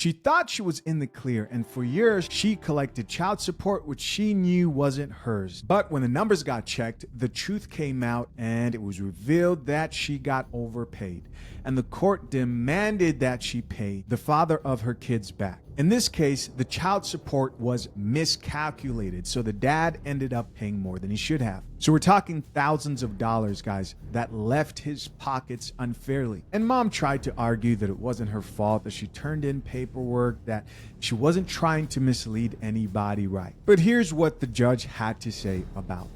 She thought she was in the clear, and for years she collected child support which she knew wasn't hers. But when the numbers got checked, the truth came out and it was revealed that she got overpaid. And the court demanded that she pay the father of her kids back. In this case, the child support was miscalculated, so the dad ended up paying more than he should have. So we're talking thousands of dollars, guys, that left his pockets unfairly. And mom tried to argue that it wasn't her fault, that she turned in paperwork, that she wasn't trying to mislead anybody, right? But here's what the judge had to say about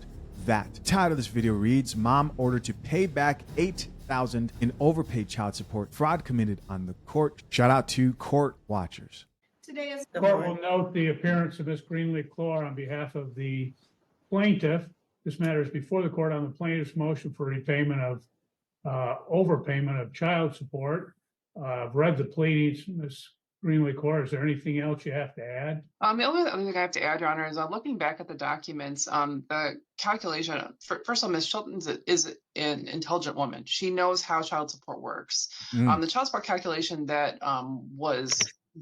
that. The title of this video reads, Mom ordered to pay back $8,000 in overpaid child support, fraud committed on the court. Shout out to court watchers. The court will note the appearance of Ms. Greenlee-Clore on behalf of the plaintiff. This matter is before the court on the plaintiff's motion for repayment of overpayment of child support. I've read the pleadings, Ms. Greenlee-Clore. Is there anything else you have to add? The only other thing I have to add, Your Honor, is looking back at the documents, the calculation, first of all, Ms. Chilton is an intelligent woman. She knows how child support works. The child support calculation that was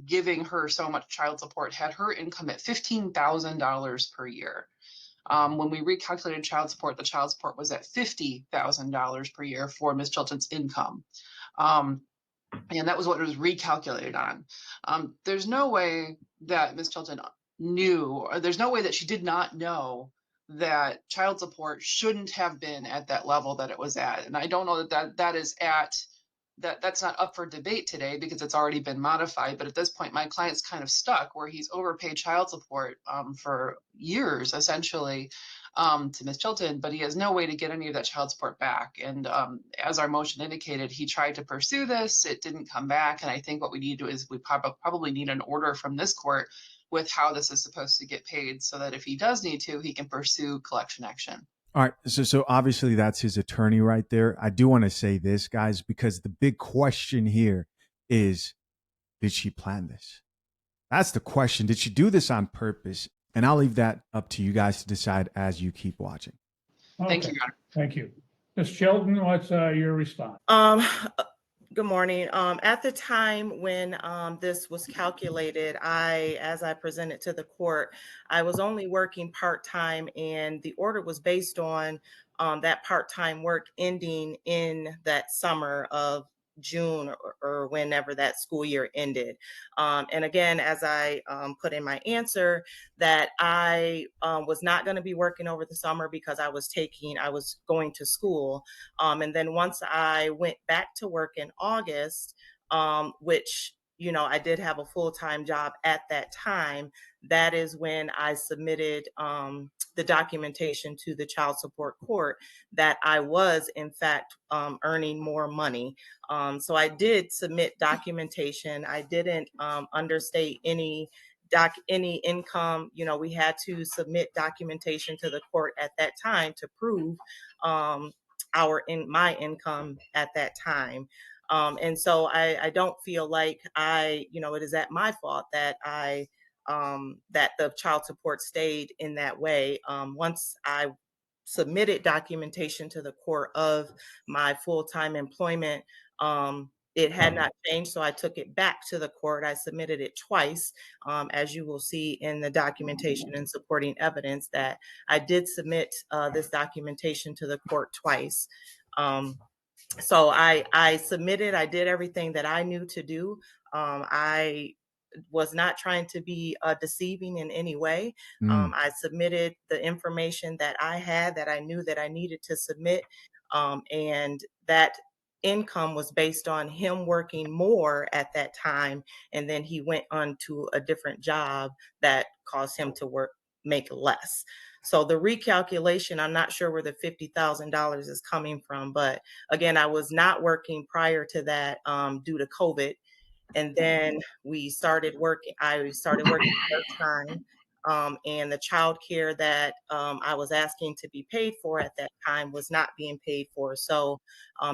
giving her so much child support had her income at $15,000 per year. When we recalculated child support, the child support was at $50,000 per year for Ms. Chilton's income. And that was what it was recalculated on. There's no way that Ms. Chilton knew, or there's no way that she did not know that child support shouldn't have been at that level that it was at. And I don't know that's not up for debate today because it's already been modified. But at this point, my client's kind of stuck where he's overpaid child support for years, essentially, to Ms. Chilton, but he has no way to get any of that child support back. And as our motion indicated, he tried to pursue this. It didn't come back. And I think what we need to do is we probably need an order from this court with how this is supposed to get paid so that if he does need to, he can pursue collection action. All right. So obviously that's his attorney right there. I do want to say this, guys, because the big question here is, did she plan this? That's the question. Did she do this on purpose? And I'll leave that up to you guys to decide as you keep watching. Okay. Thank you, Your Honor. Thank you. Ms. Chilton, what's your response? Good morning. At the time when this was calculated, as I presented to the court, I was only working part-time, and the order was based on that part-time work ending in that summer of June or whenever that school year ended. And again, as I put in my answer, that I was not going to be working over the summer because I was going to school. And then once I went back to work in August, which, I did have a full-time job at that time, that is when I submitted the documentation to the child support court that I was in fact earning more money. So I did submit documentation. I didn't understate any income. We had to submit documentation to the court at that time to prove my income at that time. And so I don't feel like it is at my fault that that the child support stayed in that way. Once I submitted documentation to the court of my full-time employment, it had not changed, so I took it back to the court. I submitted it twice, as you will see in the documentation and supporting evidence that I did submit this documentation to the court twice. So I submitted, I did everything that I knew to do. I was not trying to be deceiving in any way. I submitted the information that I had, that I knew that I needed to submit. And that income was based on him working more at that time. And then he went on to a different job that caused him to make less. So the recalculation, I'm not sure where the $50,000 is coming from, but again, I was not working prior to that due to COVID. And then I started working part-time, and the child care that I was asking to be paid for at that time was not being paid for. So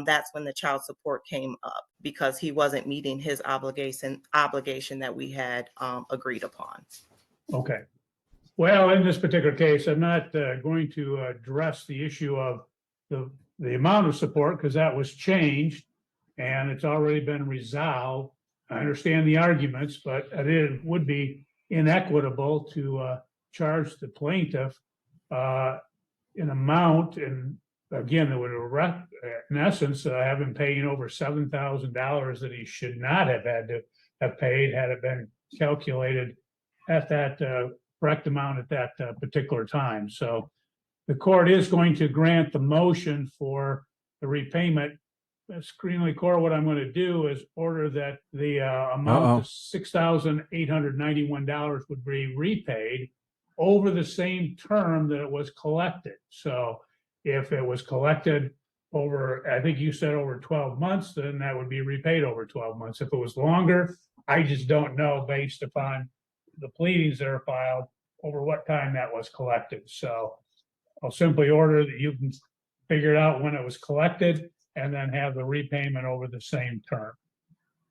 that's when the child support came up, because he wasn't meeting his obligation that we had agreed upon. Okay. Well, in this particular case, I'm not going to address the issue of the amount of support, because that was changed and it's already been resolved. I understand the arguments, but it would be inequitable to charge the plaintiff an amount, and again, it would in essence have him paying over $7,000 that he should not have had to have paid had it been calculated at that correct amount at that particular time. So the court is going to grant the motion for the repayment. Greenlee Court, what I'm going to do is order that the amount of $6,891 would be repaid over the same term that it was collected. So if it was collected over, I think you said over 12 months, then that would be repaid over 12 months. If it was longer, I just don't know based upon the pleadings that are filed over what time that was collected. So I'll simply order that you can figure it out when it was collected and then have the repayment over the same term.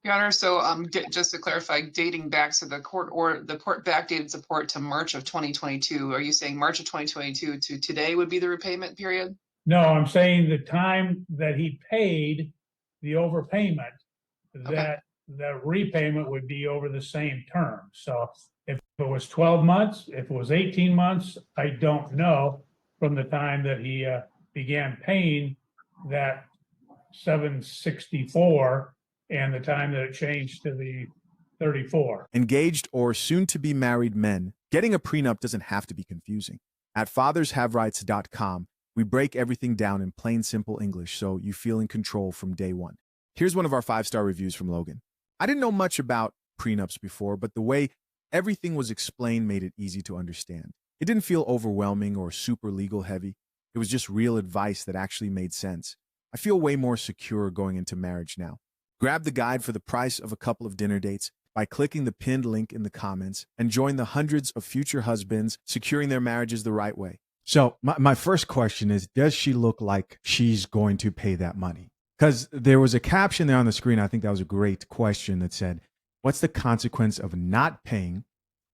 Your Honor, so just to clarify, dating back, so the court backdated support to March of 2022. Are you saying March of 2022 to today would be the repayment period? No, I'm saying the time that he paid the overpayment, that the repayment would be over the same term. So if it was 12 months, if it was 18 months, I don't know from the time that he began paying that $764 and the time that it changed to the 34. Engaged or soon-to-be married men, getting a prenup doesn't have to be confusing. At fathershaverights.com, we break everything down in plain, simple English so you feel in control from day one. Here's one of our 5-star reviews from Logan. I didn't know much about prenups before, but the way everything was explained made it easy to understand. It didn't feel overwhelming or super legal heavy. It was just real advice that actually made sense. I feel way more secure going into marriage now. Grab the guide for the price of a couple of dinner dates by clicking the pinned link in the comments and join the hundreds of future husbands securing their marriages the right way. So my first question is, does she look like she's going to pay that money? Because there was a caption there on the screen. I think that was a great question that said, what's the consequence of not paying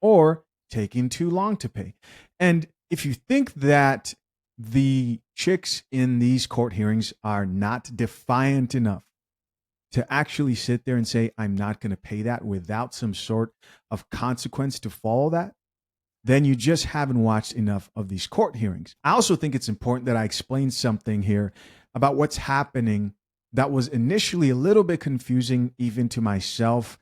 or taking too long to pay? And if you think that the chicks in these court hearings are not defiant enough to actually sit there and say, I'm not going to pay that without some sort of consequence to follow that, then you just haven't watched enough of these court hearings. I also think it's important that I explain something here about what's happening that was initially a little bit confusing even to myself.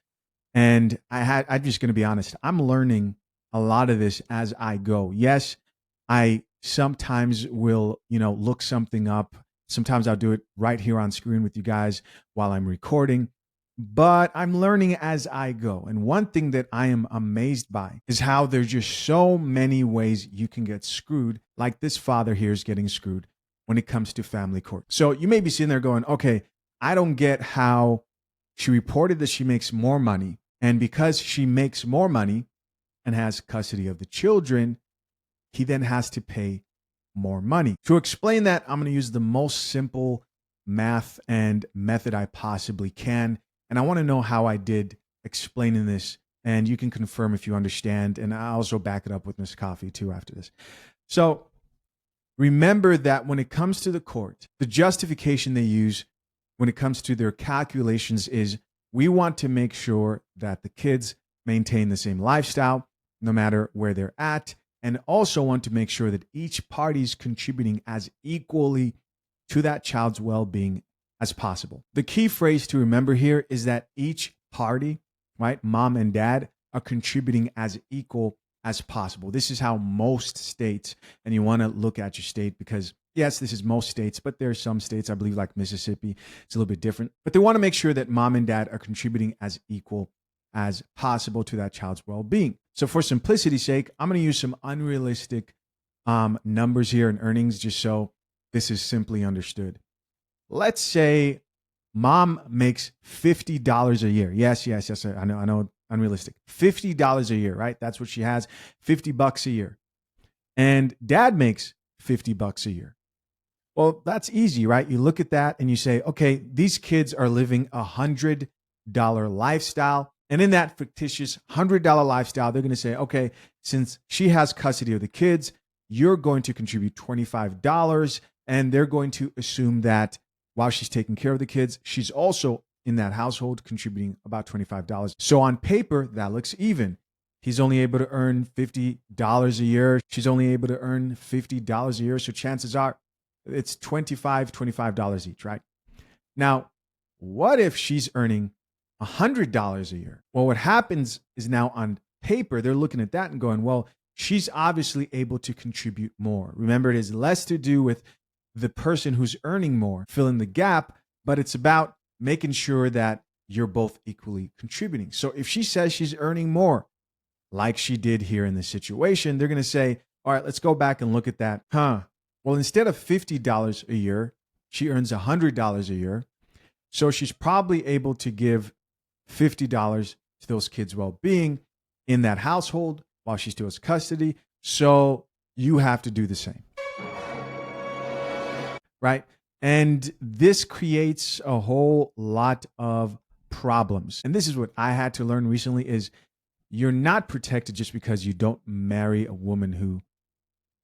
And I'm just going to be honest, I'm learning a lot of this as I go. Yes, I sometimes will, look something up. Sometimes I'll do it right here on screen with you guys while I'm recording, but I'm learning as I go. And one thing that I am amazed by is how there's just so many ways you can get screwed, like this father here is getting screwed when it comes to family court. So you may be sitting there going, okay, I don't get how she reported that she makes more money. And because she makes more money and has custody of the children, he then has to pay more money. To explain that, I'm going to use the most simple math and method I possibly can. And I want to know how I did explaining this. And you can confirm if you understand. And I also back it up with Miss Coffee too after this. So remember that when it comes to the court, the justification they use when it comes to their calculations is we want to make sure that the kids maintain the same lifestyle no matter where they're at, and also want to make sure that each party is contributing as equally to that child's well-being as possible. The key phrase to remember here is that each party, right, mom and dad, are contributing as equal as possible. This is how most states, and you want to look at your state because, yes, this is most states, but there are some states, I believe like Mississippi, it's a little bit different. But they want to make sure that mom and dad are contributing as equal as possible to that child's well-being. So for simplicity's sake, I'm going to use some unrealistic numbers here in earnings just so this is simply understood. Let's say mom makes $50 a year. Yes, I know, unrealistic. $50 a year, right? That's what she has, $50 a year. And dad makes $50 a year. Well, that's easy, right? You look at that and you say, okay, these kids are living $100 lifestyle. And in that fictitious $100 lifestyle, they're going to say, okay, since she has custody of the kids, you're going to contribute $25. And they're going to assume that while she's taking care of the kids, she's also in that household, contributing about $25. So on paper, that looks even. He's only able to earn $50 a year. She's only able to earn $50 a year. So chances are it's $25 each, right? Now, what if she's earning $100 a year? Well, what happens is now on paper, they're looking at that and going, well, she's obviously able to contribute more. Remember, it is less to do with the person who's earning more, filling the gap, but it's about making sure that you're both equally contributing. So if she says she's earning more, like she did here in this situation, they're going to say, all right, let's go back and look at that. Well, instead of $50 a year, she earns $100 a year. So she's probably able to give $50 to those kids' well-being in that household while she still has custody. So you have to do the same. Right? And this creates a whole lot of problems. And this is what I had to learn recently is you're not protected just because you don't marry a woman who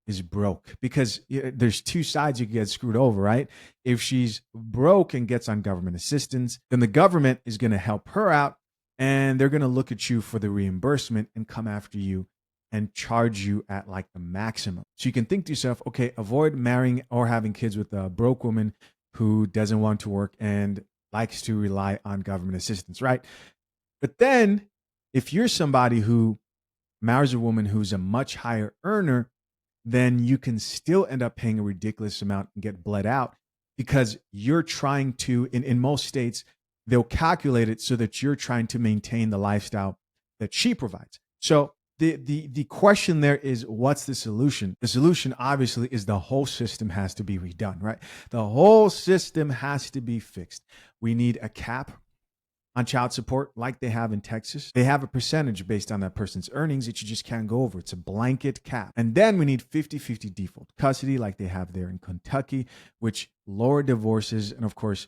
is broke, because there's two sides you can get screwed over, right? If she's broke and gets on government assistance, then the government is going to help her out and they're going to look at you for the reimbursement and come after you and charge you at like the maximum. So you can think to yourself, okay, avoid marrying or having kids with a broke woman who doesn't want to work and likes to rely on government assistance, right? But then if you're somebody who marries a woman who's a much higher earner, then you can still end up paying a ridiculous amount and get bled out because you're trying to, in most states, they'll calculate it so that you're trying to maintain the lifestyle that she provides. So the question there is, what's the solution? The solution obviously is the whole system has to be redone, right? The whole system has to be fixed. We need a cap on child support like they have in Texas. They have a percentage based on that person's earnings that you just can't go over. It's a blanket cap. And then we need 50-50 default custody like they have there in Kentucky, which lower divorces and of course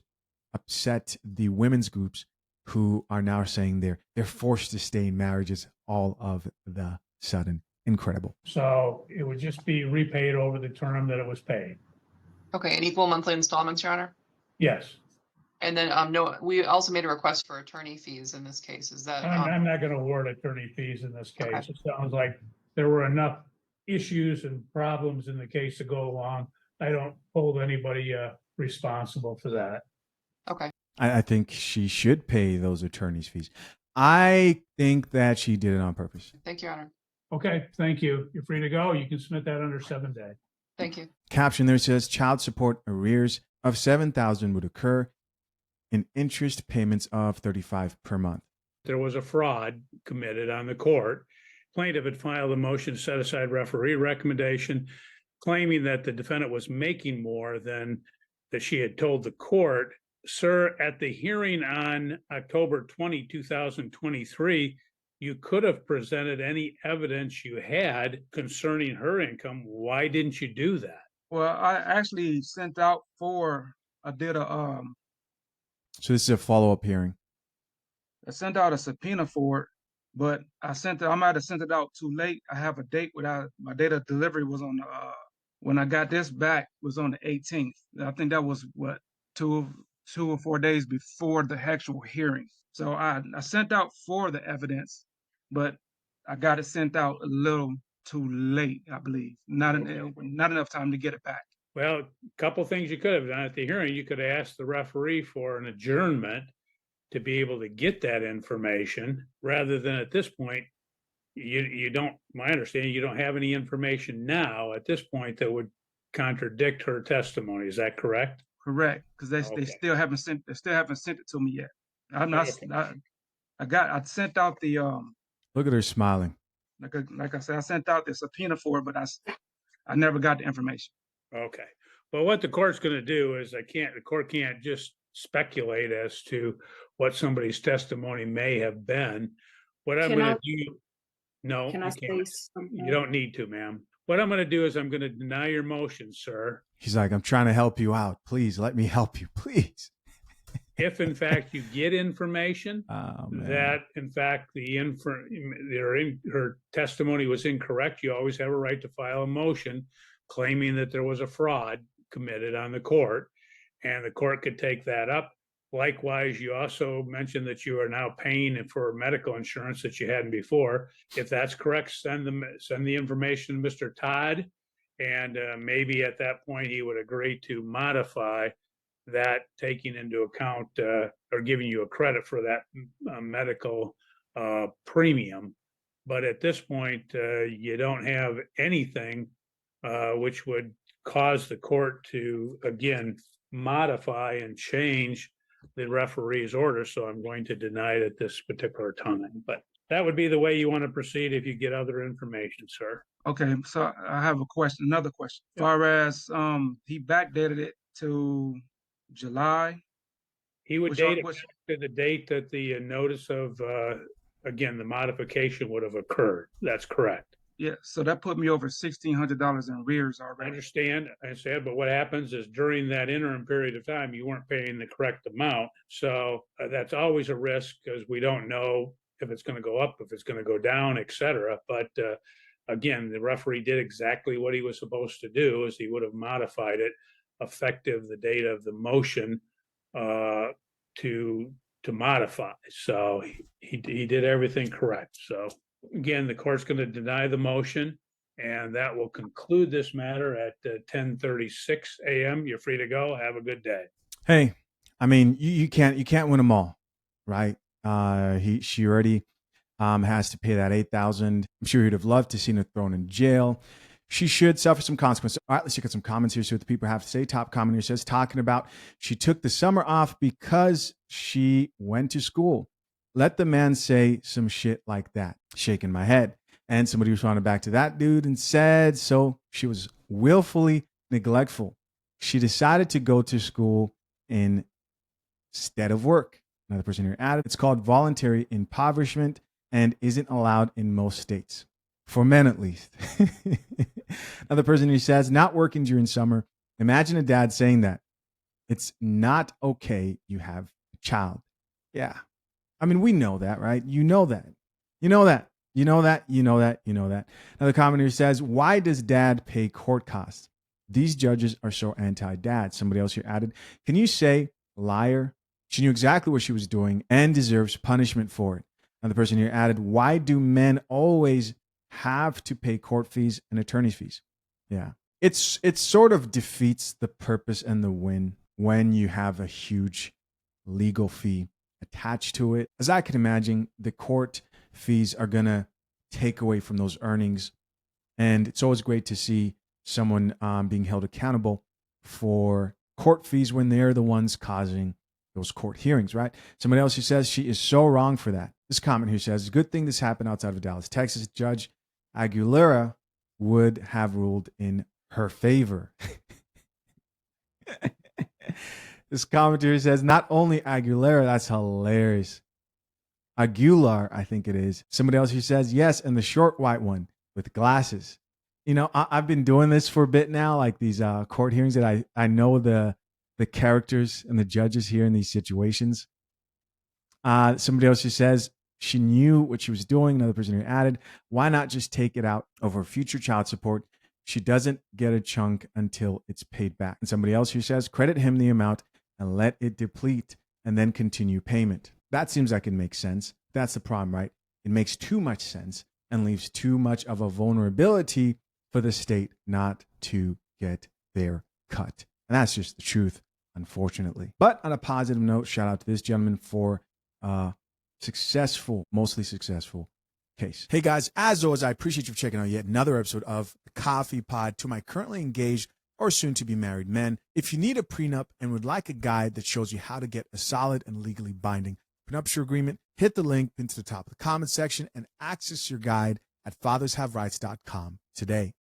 upset the women's groups who are now saying they're forced to stay in marriages all of the sudden. Incredible. So it would just be repaid over the term that it was paid. Okay, and equal monthly installments, Your Honor? Yes. And then, no, we also made a request for attorney fees in this case. Is that? I'm not going to award attorney fees in this case. Okay. It sounds like there were enough issues and problems in the case to go along. I don't hold anybody responsible for that. Okay. I think she should pay those attorney's fees. I think that she did it on purpose. Thank you, Your Honor. Okay, thank you. You're free to go. You can submit that under 7 days. Thank you. Caption there says child support arrears of $7,000 would occur in interest payments of $35 per month. There was a fraud committed on the court. Plaintiff had filed a motion to set aside referee recommendation, claiming that the defendant was making more than that she had told the court. Sir, at the hearing on October 20, 2023, you could have presented any evidence you had concerning her income. Why didn't you do that? Well, I actually sent out I So this is a follow-up hearing. I sent out a subpoena for it, but I might have sent it out too late. I have a date without my date of delivery was on when I got this back was on the 18th. I think that was what 2 or 4 days before the actual hearing. So I sent out for the evidence, but I got it sent out a little too late, I believe. Not enough time to get it back. Well, a couple things you could have done at the hearing. You could have asked the referee for an adjournment to be able to get that information, rather than at this point, you don't, my understanding, you don't have any information now at this point that would contradict her testimony. Is that correct? Correct, because they still haven't sent it to me yet. I'm not. I sent out the Look at her smiling. Like I said, I sent out the subpoena for it, but I never got the information. Okay. Well, what the court's going to do is the court can't just speculate as to what somebody's testimony may have been. What I'm going to do, no, Can I say something? you don't need to, ma'am. What I'm going to do is I'm going to deny your motion, sir. He's like, I'm trying to help you out. Please let me help you, please. If in fact you get information that in fact her testimony was incorrect, you always have a right to file a motion claiming that there was a fraud committed on the court, and the court could take that up. Likewise, you also mentioned that you are now paying for medical insurance that you hadn't before. If that's correct, send the information to Mr. Todd, and maybe at that point he would agree to modify that, taking into account or giving you a credit for that medical premium. But at this point, you don't have anything which would cause the court to, again, modify and change the referee's order. So I'm going to deny it at this particular time. But that would be the way you want to proceed if you get other information, sir. Okay, so I have a question, another question. As far as he backdated it to July. He would Which date it which- back to the date that the notice of, again, the modification would have occurred. That's correct. Yeah, so that put me over $1,600 in arrears I already. understand, but what happens is during that interim period of time, you weren't paying the correct amount. So that's always a risk because we don't know if it's going to go up, if it's going to go down, et cetera. But again, the referee did exactly what he was supposed to do, is he would have modified it effective the date of the motion to modify. So he did everything correct. So again, the court's going to deny the motion, and that will conclude this matter at 10:36 a.m. You're free to go. Have a good day. Hey, I mean, you can't win them all, right? She already has to pay that $8,000. I'm sure he'd have loved to see her thrown in jail. She should suffer some consequences. All right, let's check out some comments here, see what the people have to say. Top comment here says, talking about she took the summer off because she went to school. Let the man say some shit like that. Shaking my head. And somebody responded back to that dude and said, so she was willfully neglectful. She decided to go to school instead of work. Another person here added, it's called voluntary impoverishment and isn't allowed in most states. For men, at least. Another person who says, not working during summer. Imagine a dad saying that. It's not okay. You have a child. Yeah. I mean, we know that, right? You know that. You know that. You know that. You know that. You know that. Another commenter says, why does dad pay court costs? These judges are so anti-dad. Somebody else here added, can you say liar? She knew exactly what she was doing and deserves punishment for it. Another person here added, why do men always have to pay court fees and attorney's fees? Yeah. It sort of defeats the purpose and the win when you have a huge legal fee attached to it. As I can imagine, the court fees are going to take away from those earnings. And it's always great to see someone being held accountable for court fees when they're the ones causing those court hearings, right? Somebody else who says she is so wrong for that. This comment here says, good thing this happened outside of Dallas, Texas. Judge Aguilera would have ruled in her favor. This commentator says, not only Aguilera, that's hilarious. Aguilar, I think it is. Somebody else who says, yes, and the short white one with glasses. You know, I've been doing this for a bit now, like these court hearings that I know the characters and the judges here in these situations. Somebody else who says she knew what she was doing. Another person who added, why not just take it out over future child support? She doesn't get a chunk until it's paid back. And somebody else who says, credit him the amount and let it deplete and then continue payment. That seems like it makes sense. That's the problem, right? It makes too much sense and leaves too much of a vulnerability for the state not to get their cut. And that's just the truth, unfortunately. But on a positive note, shout out to this gentleman for mostly successful case. Hey guys, as always, I appreciate you checking out yet another episode of the Coffee Pod. To my currently engaged or soon to be married men, if you need a prenup and would like a guide that shows you how to get a solid and legally binding prenuptial agreement, hit the link into the top of the comment section and access your guide at fathershaverights.com today.